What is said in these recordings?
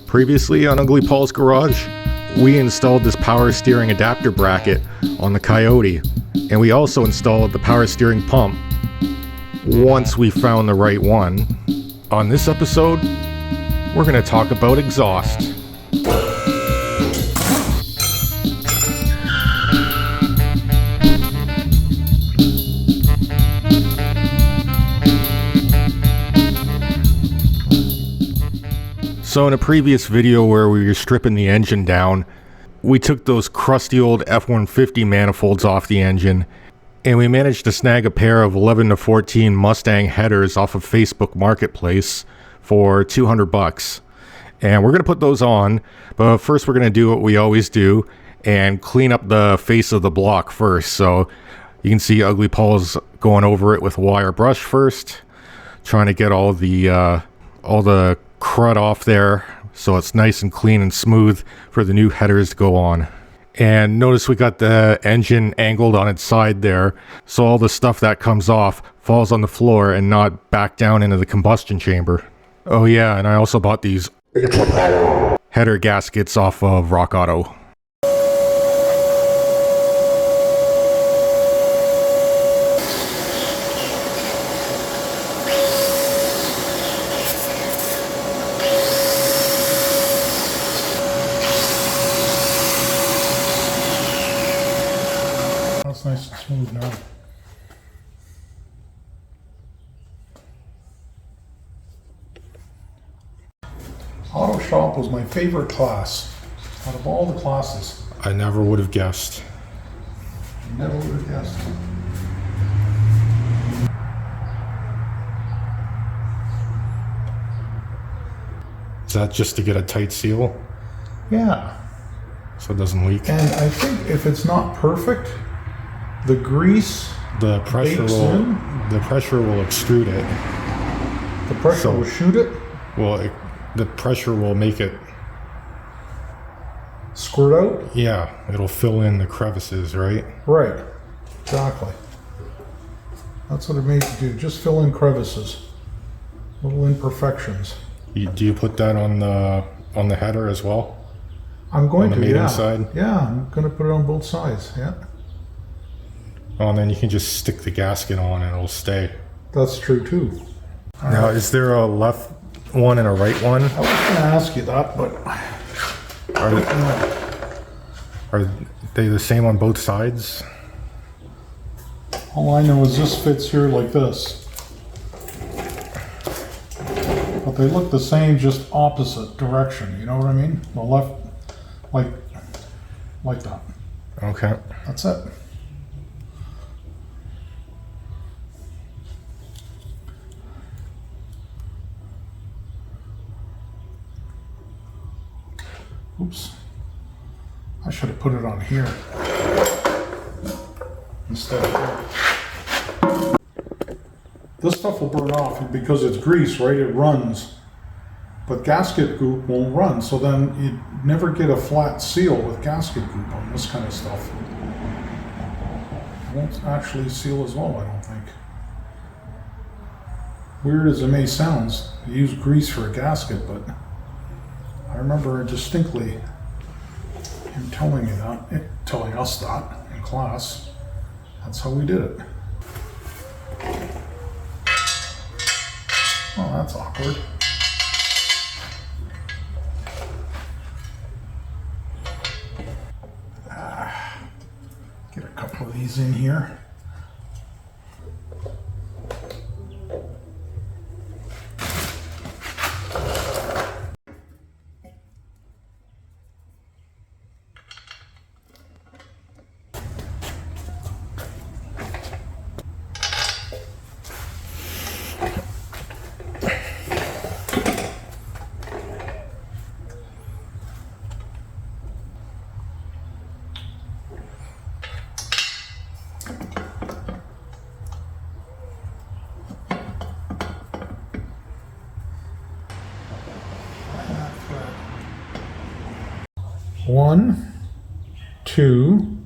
Previously on Ugly Paul's Garage, we installed this power steering adapter bracket on the Coyote, and we also installed the power steering pump once we found the right one. On this episode, we're going to talk about exhaust. So in a previous video where we were stripping the engine down, we took those crusty old F150 manifolds off the engine, and we managed to snag a pair of 11 to 14 Mustang headers off of Facebook Marketplace for $200. And we're going to put those on, but first we're going to do what we always do and clean up the face of the block first. So you can see Ugly Paul's going over it with a wire brush first, trying to get all the crud off there so it's nice and clean and smooth for the new headers to go on. And notice we got the engine angled on its side there, so all the stuff that comes off falls on the floor and not back down into the combustion chamber. Oh yeah, and I also bought these header gaskets off of Rock Auto. That's nice and smooth now. Auto shop was my favorite class out of all the classes. I never would have guessed. Never would have guessed. Is that just to get a tight seal Yeah. so it doesn't leak? And I think if it's not perfect, the grease, The pressure bakes will in. extrude it. the pressure So- will shoot it, Well, the pressure will make it, squirt out. yeah, it'll fill in the crevices, right? Right. Exactly. That's what it made to do. Just fill in crevices. Little imperfections. Do you put that on the header as well? I'm going On the to, maiden yeah. side? Yeah, I'm going to put it on both sides, yeah. Oh, and then you can just stick the gasket on and it'll stay. That's true too. Now, is there a left one and a right one? I was going to ask you that, but Are they the same on both sides? all I know is this fits here like this. But they look the same, just opposite direction, you know what I mean? The left, like that. Okay. That's it. Oops. I should have put it on here instead of here. This stuff will burn off and because it's grease, right? It runs. But gasket goop won't run, so then you never get a flat seal with gasket goop on this kind of stuff. It won't actually seal as well, I don't think. Weird as it may sound, you use grease for a gasket, but I remember distinctly him telling us that in class. That's how we did it. Oh, that's awkward. Get a couple of these in here. One, 2,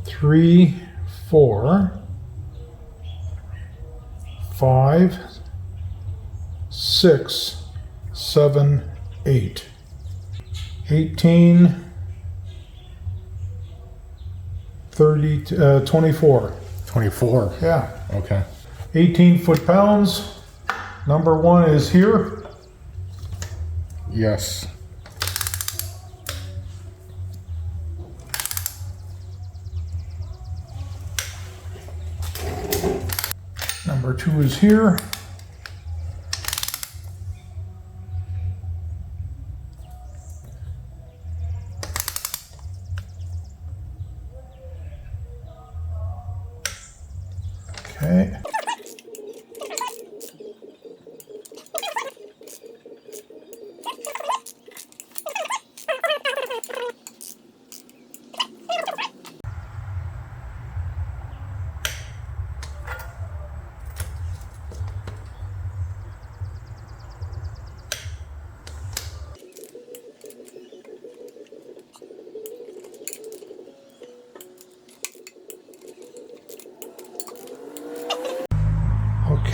3, 4, 5, 6, 7, 8. 18, 30, 24. 24. Yeah. Okay. 18 foot-pounds. Number 1 is here. Yes. Number 2 is here. Okay.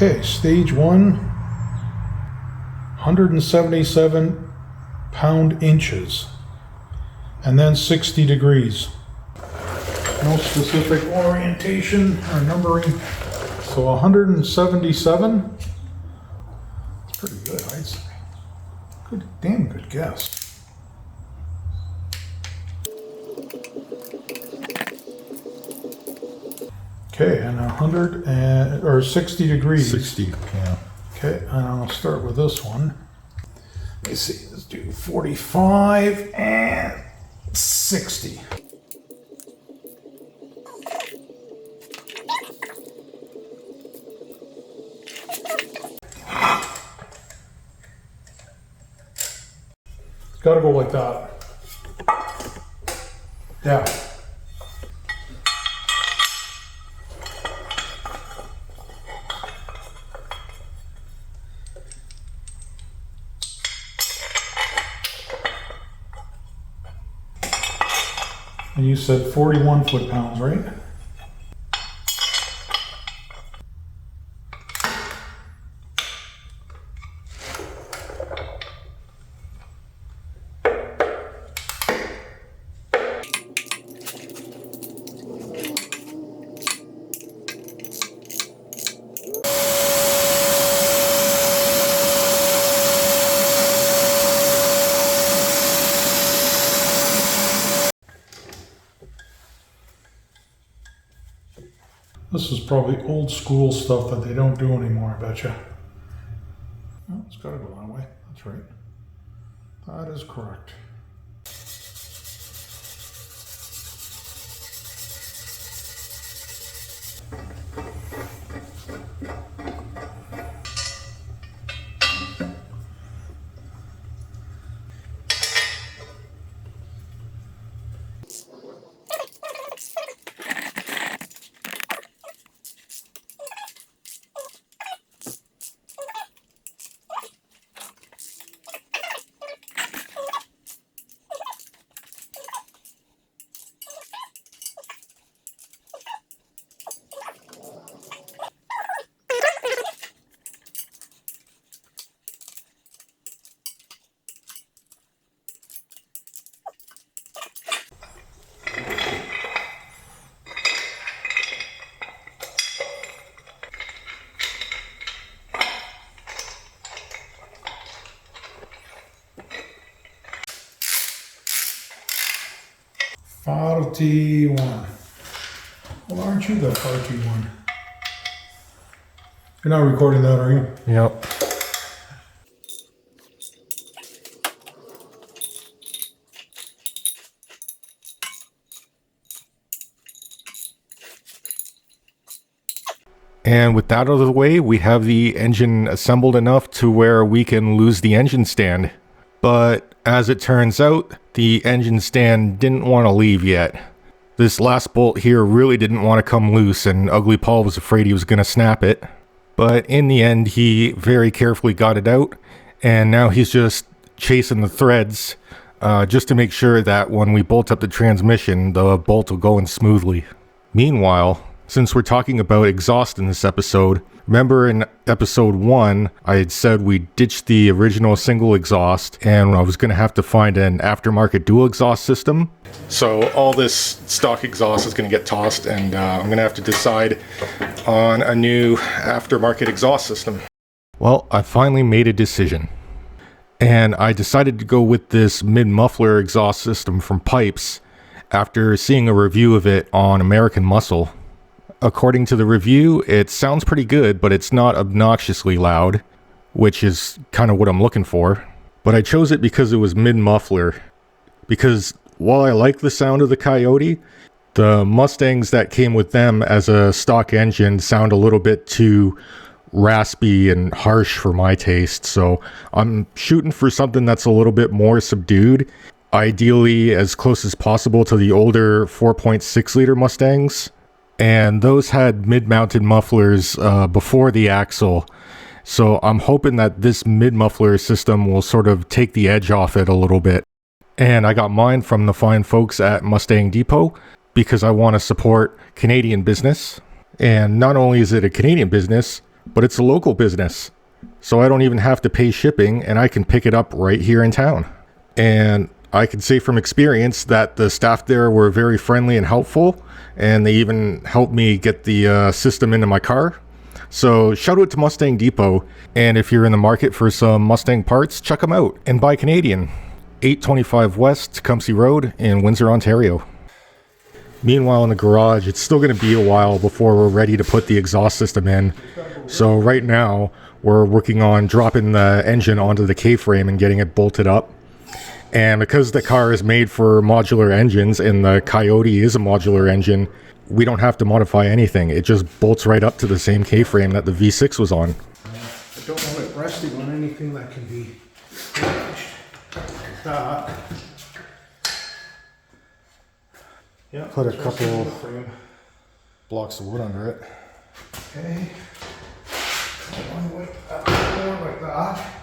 Okay, stage 1, 177 pound-inches, and then 60 degrees. No specific orientation or numbering, so 177. That's pretty good, I'd say. Good, damn good guess. Okay, and 60 degrees. 60, yeah. Okay, and I'll start with this one. Let me see, let's do 45 and 60. Gotta go like that. Yeah. And you said 41 foot-pounds, right? This is probably old school stuff that they don't do anymore, I bet you. Oh, it's got to go that way. That's right. That is correct. RT1. Well, aren't you the RT1? You're not recording that, are you? Yep. And with that out of the way, we have the engine assembled enough to where we can lose the engine stand. But as it turns out, the engine stand didn't want to leave yet. This last bolt here really didn't want to come loose, and Ugly Paul was afraid he was going to snap it. But in the end, he very carefully got it out, and now he's just chasing the threads just to make sure that when we bolt up the transmission, the bolt will go in smoothly. Meanwhile, Since we're talking about exhaust in this episode, remember in episode 1, I had said we ditched the original single exhaust and I was going to have to find an aftermarket dual exhaust system. So all this stock exhaust is going to get tossed and I'm going to have to decide on a new aftermarket exhaust system. Well, I finally made a decision. And I decided to go with this mid-muffler exhaust system from Pipes after seeing a review of it on American Muscle. According to the review, it sounds pretty good, but it's not obnoxiously loud, which is kind of what I'm looking for. But I chose it because it was mid-muffler. Because while I like the sound of the Coyote, the Mustangs that came with them as a stock engine sound a little bit too raspy and harsh for my taste. So I'm shooting for something that's a little bit more subdued, ideally as close as possible to the older 4.6 liter Mustangs. And those had mid-mounted mufflers before the axle. So I'm hoping that this mid-muffler system will sort of take the edge off it a little bit. And I got mine from the fine folks at Mustang Depot because I want to support Canadian business. And not only is it a Canadian business, but it's a local business. So I don't even have to pay shipping and I can pick it up right here in town. And I can say from experience that the staff there were very friendly and helpful, and they even helped me get the system into my car. So shout out to Mustang Depot, and if you're in the market for some Mustang parts, check them out and buy Canadian. 825 West Tecumseh Road in Windsor, Ontario. Meanwhile in the garage, it's still going to be a while before we're ready to put the exhaust system in. So right now, we're working on dropping the engine onto the K-frame and getting it bolted up. And because the car is made for modular engines and the Coyote is a modular engine, we don't have to modify anything. It just bolts right up to the same K-frame that the V6 was on. I don't want it resting on anything that can be damaged. Like that. Yeah, put a couple blocks of wood under it. Okay. One way up more like that.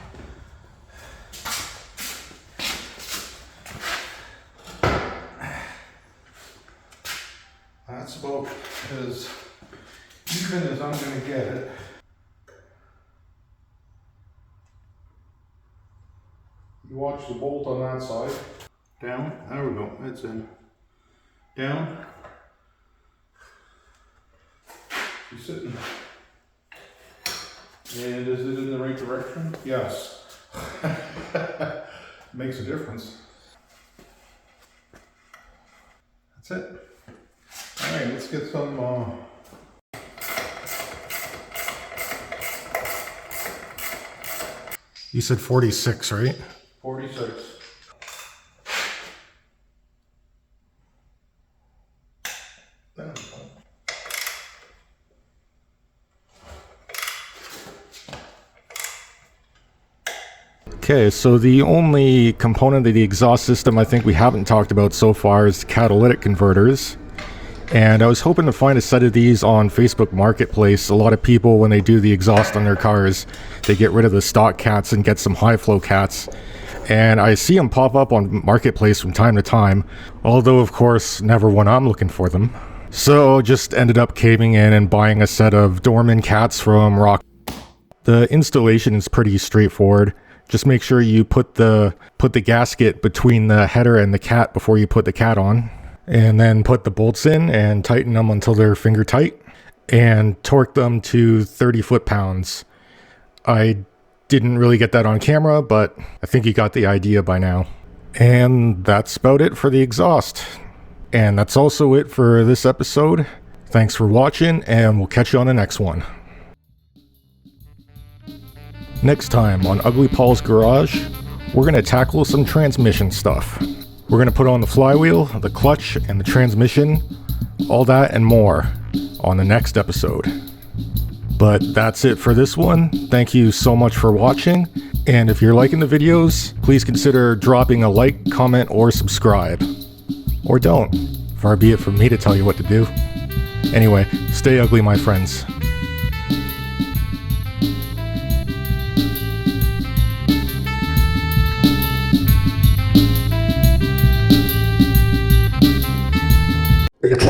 That's about as even as I'm going to get it. You watch the bolt on that side. Down. There we go. It's in. Down. She's sitting. And is it in the right direction? Yes. Makes a difference. That's it. Alright, let's get some You said 46, right? 46. There we go. Okay, so the only component of the exhaust system I think we haven't talked about so far is catalytic converters. And I was hoping to find a set of these on Facebook Marketplace. A lot of people, when they do the exhaust on their cars, they get rid of the stock cats and get some high flow cats. And I see them pop up on Marketplace from time to time, although of course never when I'm looking for them. So just ended up caving in and buying a set of Dorman cats from Rock. The installation is pretty straightforward. Just make sure you put the gasket between the header and the cat before you put the cat on. And then put the bolts in and tighten them until they're finger tight. And torque them to 30 foot-pounds. I didn't really get that on camera, but I think you got the idea by now. And that's about it for the exhaust. And that's also it for this episode. Thanks for watching, and we'll catch you on the next one. Next time on Ugly Paul's Garage, we're going to tackle some transmission stuff. We're going to put on the flywheel, the clutch, and the transmission, all that and more on the next episode. But that's it for this one. Thank you so much for watching, and if you're liking the videos, please consider dropping a like, comment, or subscribe. Or don't. Far be it from me to tell you what to do. Anyway, stay ugly, my friends. It's a